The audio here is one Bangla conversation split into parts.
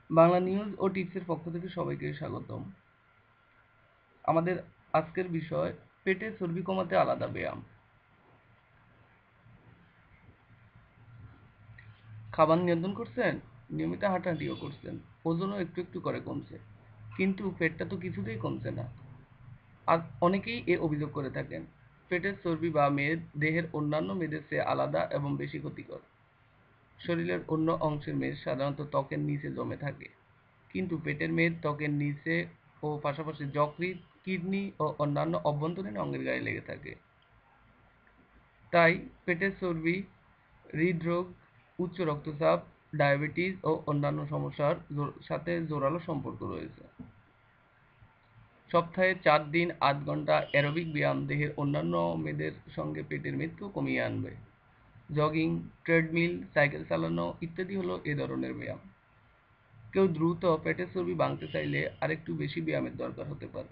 বাংলা নিউজ ও টিপসের পক্ষ থেকে সবাইকে স্বাগতম। আমাদের আজকের বিষয় পেটের চর্বি কমাতে আলাদা ব্যায়াম। খাবার নিয়ন্ত্রণ করছেন, নিয়মিত হাঁটাহাঁটিও করছেন, ওজনও একটু একটু করে কমছে, কিন্তু পেটটা তো কিছুতেই কমছে না। আর অনেকেই এ অভিযোগ করে থাকেন পেটের চর্বি বা মেদ দেহের অন্যান্য মেদের চেয়ে আলাদা এবং বেশি ক্ষতিকর। শরীরের অন্য অংশের মেদ সাধারণত ত্বকের নিচে জমে থাকে, কিন্তু পেটের মেদ ত্বকের নিচে ও পাশাপাশি যকৃৎ, কিডনি ও অন্যান্য অভ্যন্তরীণ অঙ্গের গায়ে লেগে থাকে। তাই পেটের চর্বি হৃদরোগ, উচ্চ রক্তচাপ, ডায়াবেটিস ও অন্যান্য সমস্যার সাথে জোরালো সম্পর্ক রয়েছে। সপ্তাহে 4 দিন 8 ঘন্টা অ্যারোবিক ব্যায়াম দেহের অন্যান্য মেদের সঙ্গে পেটের মেদকেও কমিয়ে আনবে। জগিং, ট্রেডমিল, সাইকেল চালানো ইত্যাদি হলো এ ধরনের ব্যায়াম। কেউ দ্রুত পেটের চর্বি ভাঙতে চাইলে আরেকটু বেশি ব্যায়ামের দরকার হতে পারে।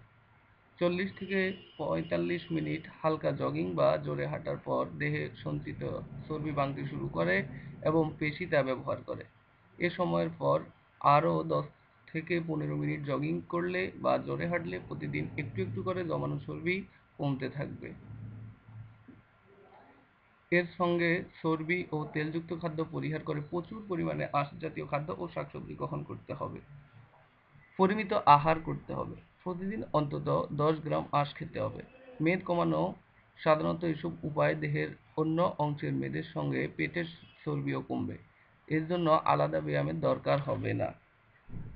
40 থেকে 45 মিনিট হালকা জগিং বা জোরে হাঁটার পর দেহে সঞ্চিত চর্বি ভাঙতে শুরু করে এবং পেশি তা ব্যবহার করে। এ সময়ের পর আরও 10 থেকে 15 মিনিট জগিং করলে বা জোরে হাঁটলে প্রতিদিন একটু একটু করে জমানো চর্বি কমতে থাকবে। এর সঙ্গে চর্বি ও তেলযুক্ত খাদ্য পরিহার করে প্রচুর পরিমাণে আঁশ জাতীয় খাদ্য ও শাকসবজি গ্রহণ করতে হবে। পরিমিত আহার করতে হবে। প্রতিদিন অন্তত 10 গ্রাম আঁশ খেতে হবে। মেদ কমানো সাধারণত এসব উপায় দেহের অন্য অংশের মেদের সঙ্গে পেটের চর্বিও কমবে। এর জন্য আলাদা ব্যায়ামের দরকার হবে না।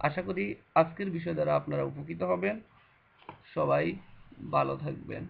আশা করি আজকের বিষয় দ্বারা আপনারা উপকৃত হবেন। সবাই ভালো থাকবেন।